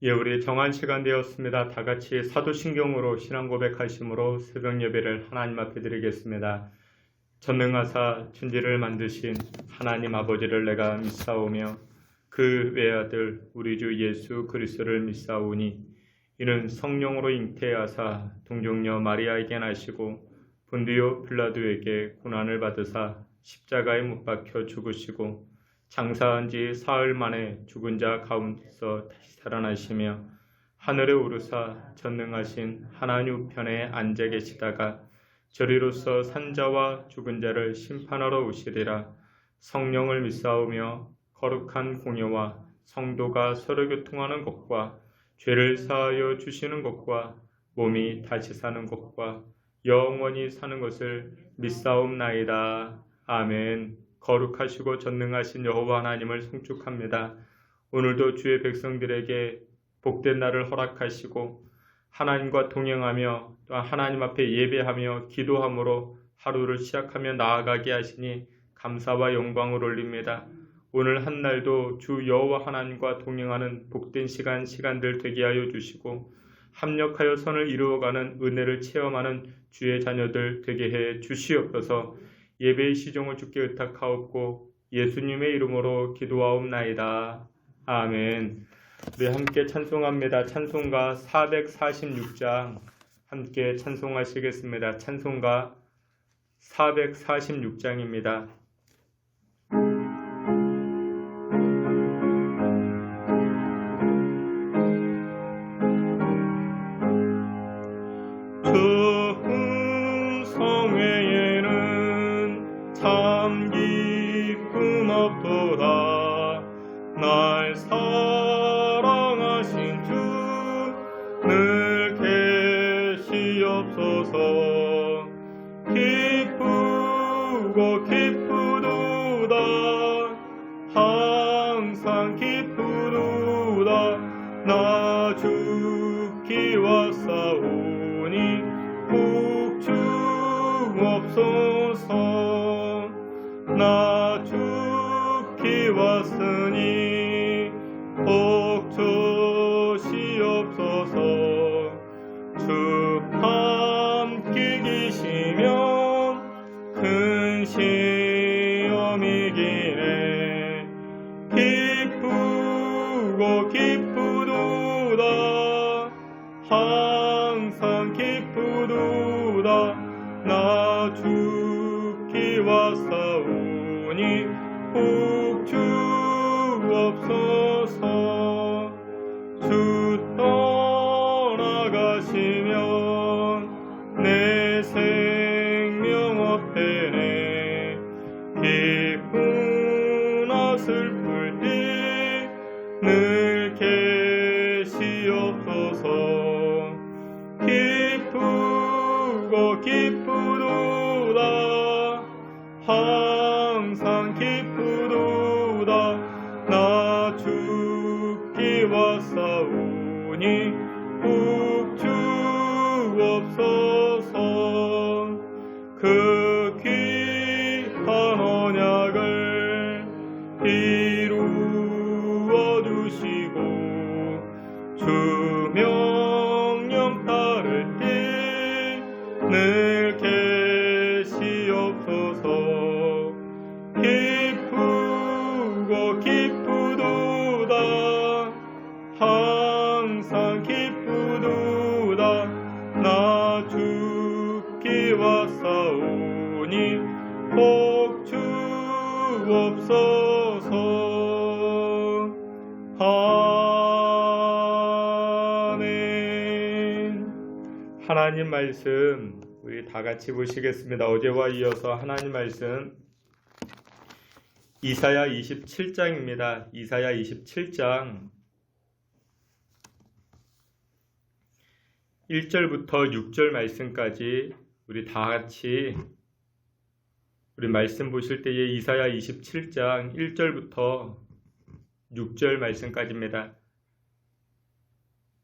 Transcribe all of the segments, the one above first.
예, 우리 정한 시간 되었습니다. 다 같이 사도신경으로 신앙 고백하심으로 새벽 예배를 하나님 앞에 드리겠습니다. 전능하사 천지를 만드신 하나님 아버지를 내가 믿사오며 그 외아들 우리 주 예수 그리스도를 믿사오니 이는 성령으로 잉태하사 동정녀 마리아에게 나시고 본디오 빌라도에게 고난을 받으사 십자가에 못 박혀 죽으시고 장사한 지 사흘 만에 죽은 자 가운데서 다시 살아나시며 하늘에 오르사 전능하신 하나님 우편에 앉아 계시다가 저리로서 산자와 죽은 자를 심판하러 오시리라. 성령을 믿사오며 거룩한 공예와 성도가 서로 교통하는 것과 죄를 사하여 주시는 것과 몸이 다시 사는 것과 영원히 사는 것을 믿사옵나이다. 아멘. 거룩하시고 전능하신 여호와 하나님을 송축합니다. 오늘도 주의 백성들에게 복된 날을 허락하시고 하나님과 동행하며 또 하나님 앞에 예배하며 기도함으로 하루를 시작하며 나아가게 하시니 감사와 영광을 올립니다. 오늘 한 날도 주 여호와 하나님과 동행하는 복된 시간들 되게 하여 주시고 합력하여 선을 이루어가는 은혜를 체험하는 주의 자녀들 되게 해 주시옵소서. 예배의 시종을 주께 의탁하옵고 예수님의 이름으로 기도하옵나이다. 아멘. 우리 함께 찬송합니다. 찬송가 446장 함께 찬송하시겠습니다. 찬송가 446장입니다. 참 기쁨 없도다. 날 사랑하신 주 늘 계시옵소서. 기쁘고 기쁘도다. 항상 기쁘도다. 나 죽기 왔사오니 복주옵소서. 나 죽기 왔으니 복주시옵소서. 주 함께 계시면 큰 시험이기네. 기쁘고 기쁘도다. 항상 기쁘도다. 나 죽기 왔사오니 복주옵소서. 주 떠나가시면 내 생명 없대네. 기쁘나 슬플 때 늘 계시옵소서. 기쁘고 기쁘도다. 항상 기쁘도다. 나 죽기 왔사오니 복주옵소서. 그 귀한 언약을 이루어 주시고 주 명령 따를 때 늘 계시옵소서. 기쁘고 기쁘도다. 항상 기쁘도다. 나 죽기 왔사오니 복주옵소서. 아멘. 하나님 말씀 우리 다 같이 보시겠습니다. 어제와 이어서 하나님 말씀 이사야 27장입니다. 이사야 27장 1절부터 6절 말씀까지 우리 다 같이 우리 말씀 보실 때에 이사야 27장 1절부터 6절 말씀까지입니다.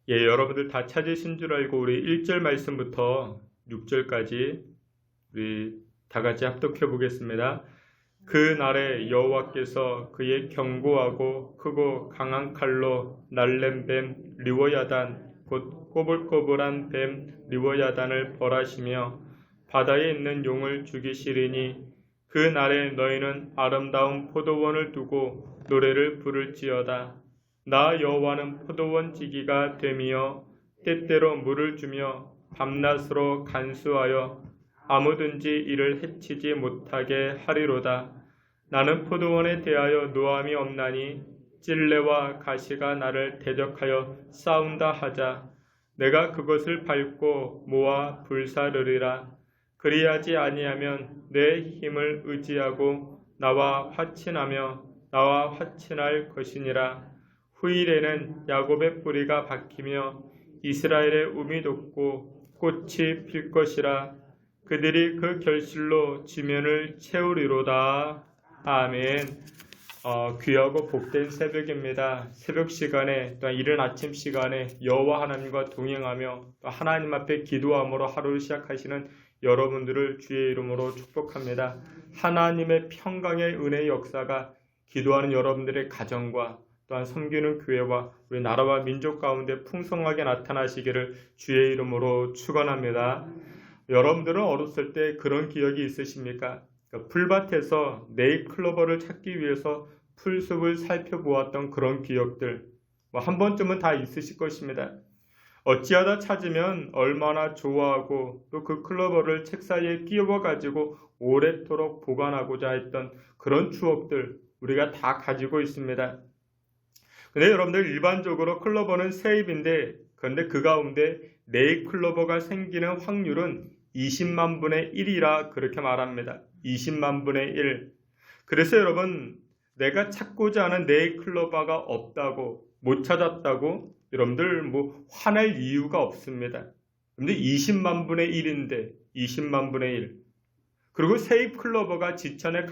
예, 여러분들 다 찾으신 줄 알고 우리 1절 말씀부터 6절까지 우리 다 같이 합독해 보겠습니다. 그 날에 여호와께서 그의 견고하고 크고 강한 칼로 날랜 뱀 리워야단 곧 꼬불꼬불한 뱀 리워야단을 벌하시며 바다에 있는 용을 죽이시리니 그 날에 너희는 아름다운 포도원을 두고 노래를 부를지어다. 나 여호와는 포도원 지기가 되며 때때로 물을 주며 밤낮으로 간수하여 아무든지 이를 해치지 못하게 하리로다. 나는 포도원에 대하여 노함이 없나니 찔레와 가시가 나를 대적하여 싸운다 하자. 내가 그것을 밟고 모아 불사르리라. 그리하지 아니하면 내 힘을 의지하고 나와 화친할 것이니라. 후일에는 야곱의 뿌리가 박히며 이스라엘의 움이 돋고 꽃이 필 것이라. 그들이 그 결실로 지면을 채우리로다. 아멘. 귀하고 복된 새벽입니다. 새벽 시간에 또 이른 아침 시간에 여호와 하나님과 동행하며 또 하나님 앞에 기도함으로 하루를 시작하시는 여러분들을 주의 이름으로 축복합니다. 하나님의 평강의 은혜의 역사가 기도하는 여러분들의 가정과 또한 섬기는 교회와 우리 나라와 민족 가운데 풍성하게 나타나시기를 주의 이름으로 축원합니다. 여러분들은 어렸을 때 그런 기억이 있으십니까? 풀밭에서 네잎클로버를 찾기 위해서 풀숲을 살펴보았던 그런 기억들 한 번쯤은 다 있으실 것입니다. 어찌하다 찾으면 얼마나 좋아하고 또 그 클로버를 책 사이에 끼워가지고 오래도록 보관하고자 했던 그런 추억들 우리가 다 가지고 있습니다. 근데 여러분들 일반적으로 클로버는 새 잎인데 그런데 그 가운데 네잎 클로버가 생기는 확률은 20만 분의 1이라 그렇게 말합니다. 20만 분의 1. 그래서 여러분 내가 찾고자 하는 네잎 클로버가 없다고 못 찾았다고 여러분들 화낼 이유가 없습니다. 근데 20만 분의 1인데 20만 분의 1. 그리고 새잎 클로버가 지천에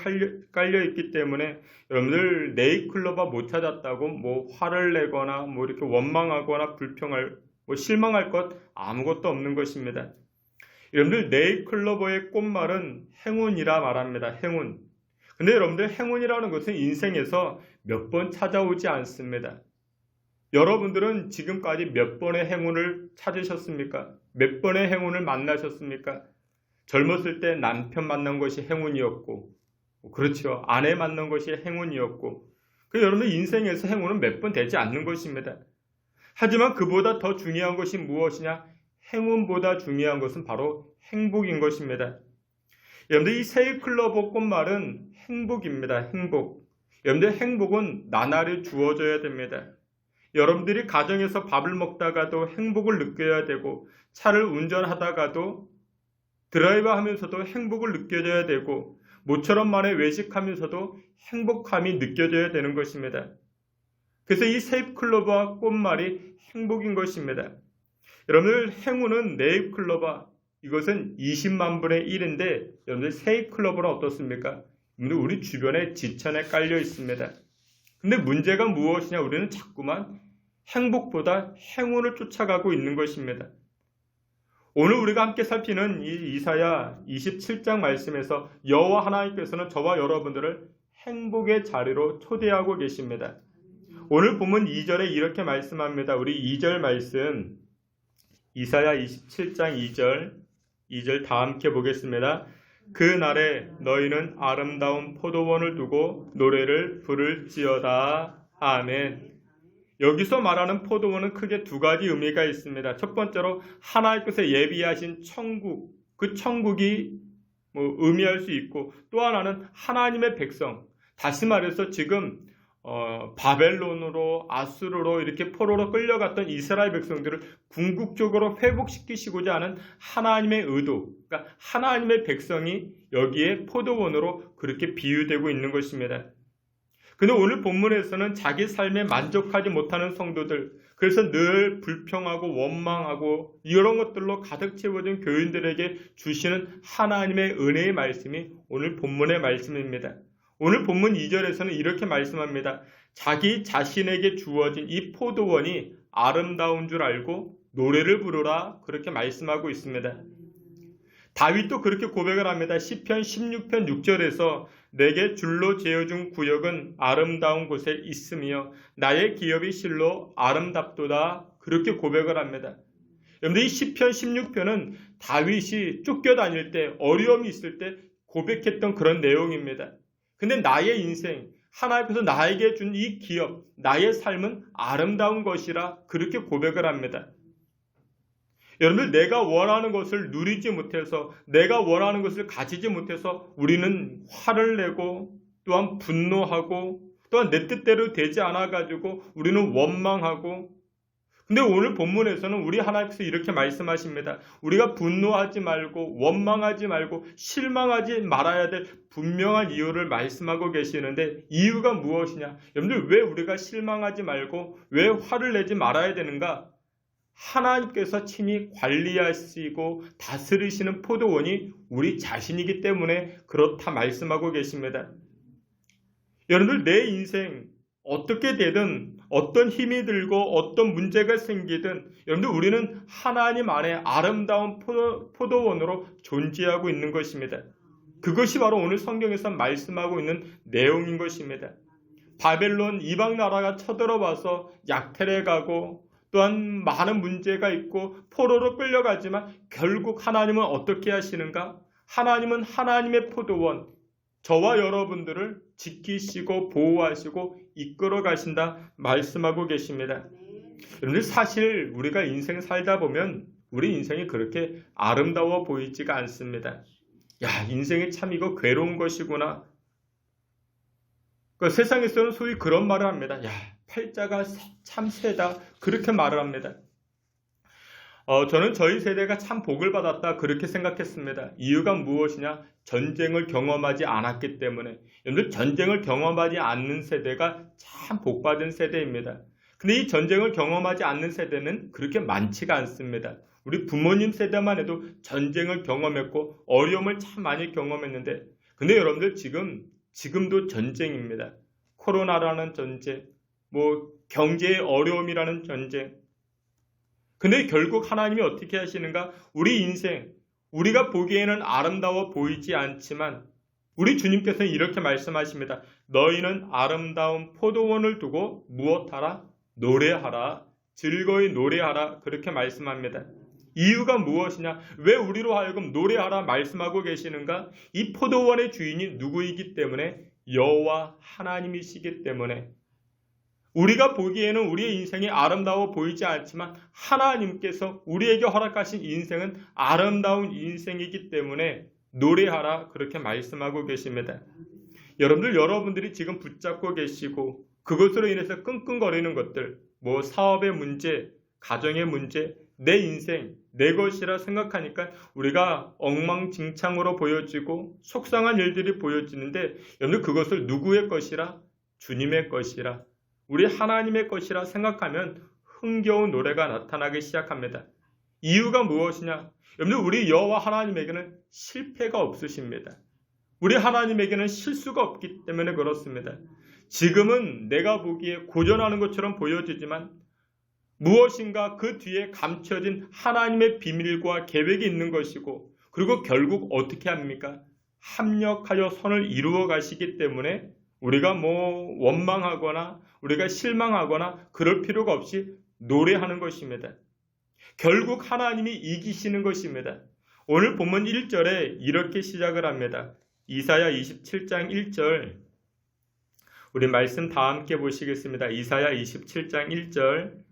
깔려 있기 때문에 여러분들 네잎 클로버 못 찾았다고 화를 내거나 이렇게 원망하거나 불평할 실망할 것 아무것도 없는 것입니다. 여러분들 네잎 클로버의 꽃말은 행운이라 말합니다. 행운. 근데 여러분들 행운이라는 것은 인생에서 몇 번 찾아오지 않습니다. 여러분들은 지금까지 몇 번의 행운을 찾으셨습니까? 몇 번의 행운을 만나셨습니까? 젊었을 때 남편 만난 것이 행운이었고, 그렇죠. 아내 만난 것이 행운이었고, 여러분들 인생에서 행운은 몇 번 되지 않는 것입니다. 하지만 그보다 더 중요한 것이 무엇이냐? 행운보다 중요한 것은 바로 행복인 것입니다. 여러분들 이 새잎 클로버 꽃말은 행복입니다. 행복. 여러분들 행복은 나날이 주어져야 됩니다. 여러분들이 가정에서 밥을 먹다가도 행복을 느껴야 되고 차를 운전하다가도 드라이브 하면서도 행복을 느껴져야 되고 모처럼 만에 외식하면서도 행복함이 느껴져야 되는 것입니다. 그래서 이 새잎 클로버 꽃말이 행복인 것입니다. 여러분들 행운은 네잎 클로버 이것은 20만 분의 1인데 여러분들 새잎 클로버는 어떻습니까? 우리 주변에 지천에 깔려 있습니다. 근데 문제가 무엇이냐? 우리는 자꾸만 행복보다 행운을 쫓아가고 있는 것입니다. 오늘 우리가 함께 살피는 이 이사야 27장 말씀에서 여호와 하나님께서는 저와 여러분들을 행복의 자리로 초대하고 계십니다. 오늘 본문 2절에 이렇게 말씀합니다. 우리 2절 말씀 이사야 27장 2절 다 함께 보겠습니다. 그 날에 너희는 아름다운 포도원을 두고 노래를 부를지어다. 아멘. 여기서 말하는 포도원은 크게 두 가지 의미가 있습니다. 첫 번째로 하나님께서 예비하신 천국, 그 천국이 의미할 수 있고 또 하나는 하나님의 백성. 다시 말해서 지금 바벨론으로 아수르로 이렇게 포로로 끌려갔던 이스라엘 백성들을 궁극적으로 회복시키시고자 하는 하나님의 의도, 그러니까 하나님의 백성이 여기에 포도원으로 그렇게 비유되고 있는 것입니다. 근데 오늘 본문에서는 자기 삶에 만족하지 못하는 성도들, 그래서 늘 불평하고 원망하고 이런 것들로 가득 채워진 교인들에게 주시는 하나님의 은혜의 말씀이 오늘 본문의 말씀입니다. 오늘 본문 2절에서는 이렇게 말씀합니다. 자기 자신에게 주어진 이 포도원이 아름다운 줄 알고 노래를 부르라 그렇게 말씀하고 있습니다. 다윗도 그렇게 고백을 합니다. 시편 16편 6절에서 내게 줄로 재어준 구역은 아름다운 곳에 있으며 나의 기업이 실로 아름답도다. 그렇게 고백을 합니다. 여러분들 이 시편 16편은 다윗이 쫓겨다닐 때 어려움이 있을 때 고백했던 그런 내용입니다. 근데 나의 인생, 하나님께서 나에게 준 이 기업, 나의 삶은 아름다운 것이라 그렇게 고백을 합니다. 여러분들 내가 원하는 것을 누리지 못해서 내가 원하는 것을 가지지 못해서 우리는 화를 내고 또한 분노하고 또한 내 뜻대로 되지 않아가지고 우리는 원망하고 근데 오늘 본문에서는 우리 하나님께서 이렇게 말씀하십니다. 우리가 분노하지 말고 원망하지 말고 실망하지 말아야 될 분명한 이유를 말씀하고 계시는데 이유가 무엇이냐? 여러분들 왜 우리가 실망하지 말고 왜 화를 내지 말아야 되는가? 하나님께서 친히 관리하시고 다스리시는 포도원이 우리 자신이기 때문에 그렇다 말씀하고 계십니다. 여러분들 내 인생 어떻게 되든 어떤 힘이 들고 어떤 문제가 생기든 여러분들 우리는 하나님 안에 아름다운 포도원으로 존재하고 있는 것입니다. 그것이 바로 오늘 성경에서 말씀하고 있는 내용인 것입니다. 바벨론 이방 나라가 쳐들어와서 약탈해 가고 또한 많은 문제가 있고 포로로 끌려가지만 결국 하나님은 어떻게 하시는가? 하나님은 하나님의 포도원, 저와 여러분들을 지키시고 보호하시고 이끌어 가신다 말씀하고 계십니다. 여러분들 사실 우리가 인생 살다 보면 우리 인생이 그렇게 아름다워 보이지가 않습니다. 야, 인생이 참 이거 괴로운 것이구나. 세상에서는 소위 그런 말을 합니다. 야, 팔자가 참 세다. 그렇게 말을 합니다. 저는 저희 세대가 참 복을 받았다 그렇게 생각했습니다. 이유가 무엇이냐? 전쟁을 경험하지 않았기 때문에. 여러분들 전쟁을 경험하지 않는 세대가 참 복받은 세대입니다. 근데 이 전쟁을 경험하지 않는 세대는 그렇게 많지가 않습니다. 우리 부모님 세대만 해도 전쟁을 경험했고 어려움을 참 많이 경험했는데 근데 여러분들 지금도 전쟁입니다. 코로나라는 전쟁, 경제의 어려움이라는 전쟁. 근데 결국 하나님이 어떻게 하시는가? 우리 인생, 우리가 보기에는 아름다워 보이지 않지만 우리 주님께서는 이렇게 말씀하십니다. 너희는 아름다운 포도원을 두고 무엇하라? 노래하라. 즐거이 노래하라. 그렇게 말씀합니다. 이유가 무엇이냐? 왜 우리로 하여금 노래하라 말씀하고 계시는가? 이 포도원의 주인이 누구이기 때문에? 여호와 하나님이시기 때문에. 우리가 보기에는 우리의 인생이 아름다워 보이지 않지만 하나님께서 우리에게 허락하신 인생은 아름다운 인생이기 때문에 노래하라 그렇게 말씀하고 계십니다. 여러분들이 지금 붙잡고 계시고 그것으로 인해서 끙끙거리는 것들, 사업의 문제, 가정의 문제, 내 인생, 내 것이라 생각하니까 우리가 엉망진창으로 보여지고 속상한 일들이 보여지는데 여러분 그것을 누구의 것이라? 주님의 것이라. 우리 하나님의 것이라 생각하면 흥겨운 노래가 나타나기 시작합니다. 이유가 무엇이냐? 여러분들 우리 여호와 하나님에게는 실패가 없으십니다. 우리 하나님에게는 실수가 없기 때문에 그렇습니다. 지금은 내가 보기에 고전하는 것처럼 보여지지만 무엇인가 그 뒤에 감춰진 하나님의 비밀과 계획이 있는 것이고 그리고 결국 어떻게 합니까? 합력하여 선을 이루어 가시기 때문에 우리가 원망하거나 우리가 실망하거나 그럴 필요가 없이 노래하는 것입니다. 결국 하나님이 이기시는 것입니다. 오늘 본문 1절에 이렇게 시작을 합니다. 이사야 27장 1절 우리 말씀 다 함께 보시겠습니다. 이사야 27장 1절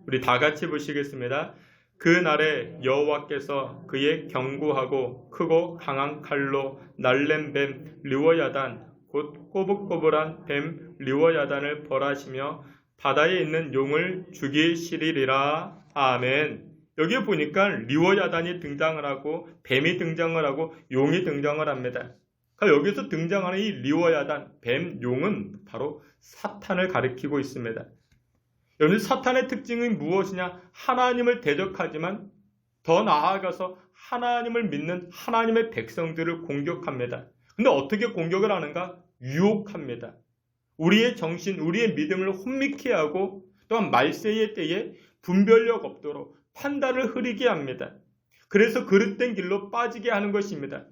우리 다 같이 보시겠습니다. 그 날에 여호와께서 그의 견고하고 크고 강한 칼로 날랜 뱀 르워야단 곧 꼬불꼬불한 뱀 르워야단을 벌하시며 바다에 있는 용을 죽이시리라. 아멘. 여기 보니까 르워야단이 등장을 하고 뱀이 등장을 하고 용이 등장을 합니다. 그러니까 여기서 등장하는 이 르워야단, 뱀, 용은 바로 사탄을 가리키고 있습니다. 여러분 사탄의 특징이 무엇이냐? 하나님을 대적하지만 더 나아가서 하나님을 믿는 하나님의 백성들을 공격합니다. 근데 어떻게 공격을 하는가? 유혹합니다. 우리의 정신, 우리의 믿음을 혼미케 하고 또한 말세의 때에 분별력 없도록 판단을 흐리게 합니다. 그래서 그릇된 길로 빠지게 하는 것입니다.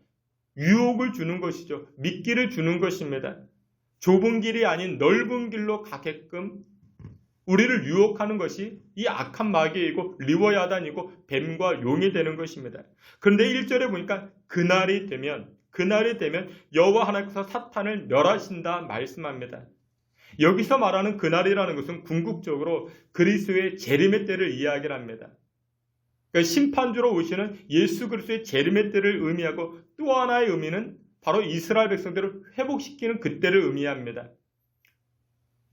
유혹을 주는 것이죠. 미끼를 주는 것입니다. 좁은 길이 아닌 넓은 길로 가게끔 우리를 유혹하는 것이 이 악한 마귀이고 리워야단이고 뱀과 용이 되는 것입니다. 그런데 1절에 보니까 그날이 되면 여호와 하나님께서 사탄을 멸하신다 말씀합니다. 여기서 말하는 그날이라는 것은 궁극적으로 그리스도의 재림의 때를 이야기를 합니다. 그러니까 심판주로 오시는 예수 그리스도의 재림의 때를 의미하고 또 하나의 의미는 바로 이스라엘 백성들을 회복시키는 그때를 의미합니다.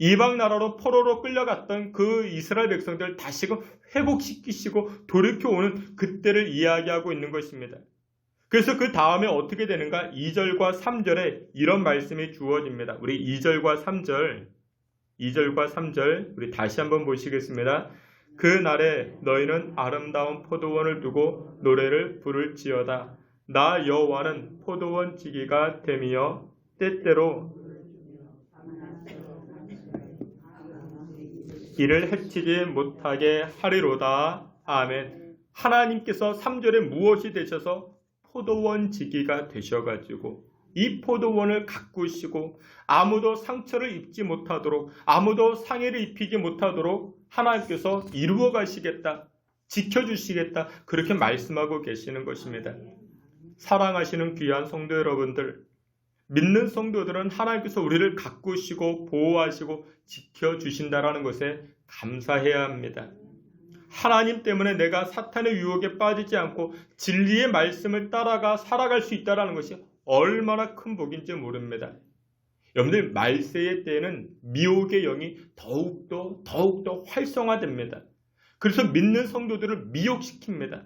이방 나라로 포로로 끌려갔던 그 이스라엘 백성들을 다시금 회복시키시고 돌이켜오는 그때를 이야기하고 있는 것입니다. 그래서 그 다음에 어떻게 되는가? 2절과 3절에 이런 말씀이 주어집니다. 우리 2절과 3절 우리 다시 한번 보시겠습니다. 그 날에 너희는 아름다운 포도원을 두고 노래를 부를지어다. 나 여호와는 포도원 지기가 됨이여 때때로 이를 해치지 못하게 하리로다. 아멘. 하나님께서 3절에 무엇이 되셔서 포도원 지기가 되셔가지고 이 포도원을 가꾸시고 아무도 상처를 입지 못하도록 아무도 상해를 입히지 못하도록 하나님께서 이루어 가시겠다, 지켜주시겠다, 그렇게 말씀하고 계시는 것입니다. 사랑하시는 귀한 성도 여러분들, 믿는 성도들은 하나님께서 우리를 가꾸시고 보호하시고 지켜주신다라는 것에 감사해야 합니다. 하나님 때문에 내가 사탄의 유혹에 빠지지 않고 진리의 말씀을 따라가 살아갈 수 있다는 것이 얼마나 큰 복인지 모릅니다. 여러분들, 말세의 때에는 미혹의 영이 더욱더 활성화됩니다. 그래서 믿는 성도들을 미혹시킵니다.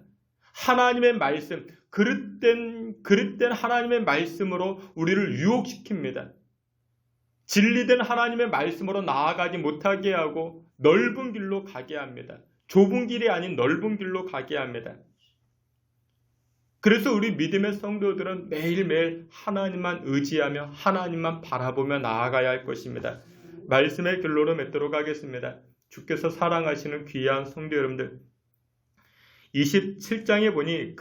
하나님의 말씀, 그릇된 하나님의 말씀으로 우리를 유혹시킵니다. 진리된 하나님의 말씀으로 나아가지 못하게 하고 넓은 길로 가게 합니다. 좁은 길이 아닌 넓은 길로 가게 합니다. 그래서 우리 믿음의 성도들은 매일매일 하나님만 의지하며 하나님만 바라보며 나아가야 할 것입니다. 말씀의 결론을 맺도록 하겠습니다. 주께서 사랑하시는 귀한 성도 여러분들, 27장에 보니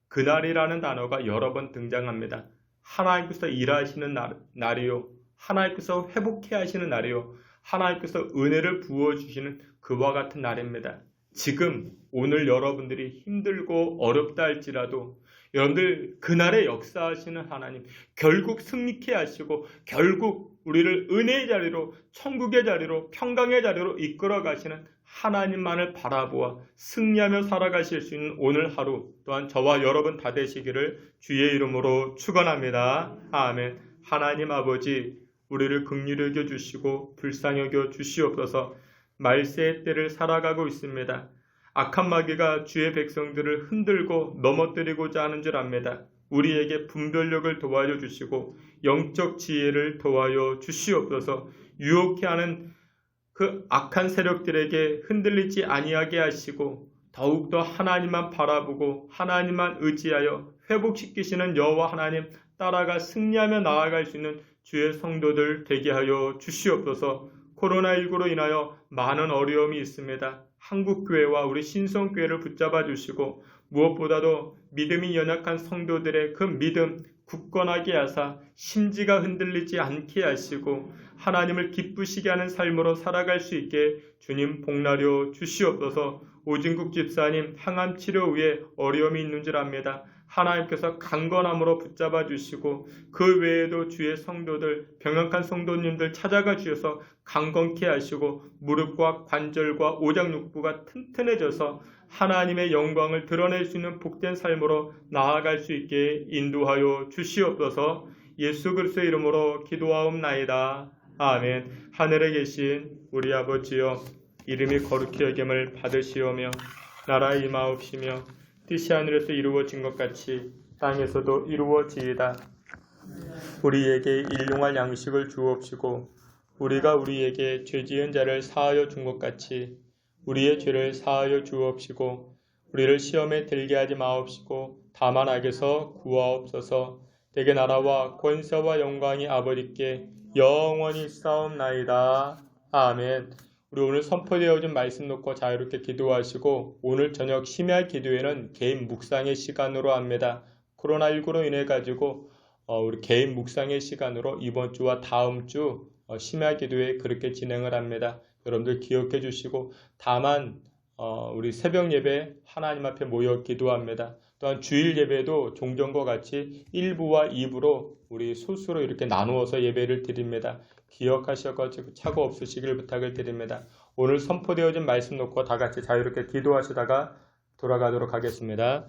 그날이라는 단어가 여러 번 등장합니다. 하나님께서 일하시는 날이요, 하나님께서 회복해 하시는 날이요, 하나님께서 은혜를 부어주시는 그와 같은 날입니다. 지금 오늘 여러분들이 힘들고 어렵다 할지라도 여러분들 그날에 역사하시는 하나님, 결국 승리케 하시고 결국 우리를 은혜의 자리로, 천국의 자리로, 평강의 자리로 이끌어 가시는 하나님만을 바라보아 승리하며 살아가실 수 있는 오늘 하루 또한 저와 여러분 다 되시기를 주의 이름으로 축원합니다. 아멘. 하나님 아버지, 우리를 긍휼히 여겨 주시고 불쌍히 여겨 주시옵소서. 말세의 때를 살아가고 있습니다. 악한 마귀가 주의 백성들을 흔들고 넘어뜨리고자 하는 줄 압니다. 우리에게 분별력을 도와줘 주시고 영적 지혜를 도와줘 주시옵소서. 유혹해 하는 그 악한 세력들에게 흔들리지 아니하게 하시고 더욱더 하나님만 바라보고 하나님만 의지하여 회복시키시는 여호와 하나님 따라가 승리하며 나아갈 수 있는 주의 성도들 되게 하여 주시옵소서. 코로나19로 인하여 많은 어려움이 있습니다. 한국교회와 우리 신성교회를 붙잡아 주시고 무엇보다도 믿음이 연약한 성도들의 그 믿음 굳건하게 하사 심지가 흔들리지 않게 하시고 하나님을 기쁘시게 하는 삶으로 살아갈 수 있게 주님 복나려 주시옵소서. 오진국 집사님 항암 치료 후에 어려움이 있는 줄 압니다. 하나님께서 강건함으로 붙잡아 주시고 그 외에도 주의 성도들, 병약한 성도님들 찾아가 주셔서 강건케 하시고 무릎과 관절과 오장육부가 튼튼해져서 하나님의 영광을 드러낼 수 있는 복된 삶으로 나아갈 수 있게 인도하여 주시옵소서. 예수 그리스도의 이름으로 기도하옵나이다. 아멘. 하늘에 계신 우리 아버지여, 이름이 거룩히 여김을 받으시오며 나라에 임하옵시며 뜻이 하늘에서 이루어진 것 같이 땅에서도 이루어지이다. 우리에게 일용할 양식을 주옵시고 우리가 우리에게 죄 지은 자를 사하여 준 것 같이 우리의 죄를 사하여 주옵시고 우리를 시험에 들게 하지 마옵시고 다만 악에서 구하옵소서. 대개 나라와 권세와 영광이 아버지께 영원히 싸움나이다. 아멘. 우리 오늘 선포되어진 말씀 놓고 자유롭게 기도하시고 오늘 저녁 심야 기도회는 개인 묵상의 시간으로 합니다. 코로나19로 인해 가지고 우리 개인 묵상의 시간으로 이번 주와 다음 주 심야 기도회 그렇게 진행을 합니다. 여러분들 기억해 주시고 다만 우리 새벽 예배 하나님 앞에 모여 기도합니다. 또한 주일 예배도 종전과 같이 1부와 2부로 우리 소수로 이렇게 나누어서 예배를 드립니다. 기억하셔가지고 착오 없으시길 부탁을 드립니다. 오늘 선포되어진 말씀 놓고 다 같이 자유롭게 기도하시다가 돌아가도록 하겠습니다.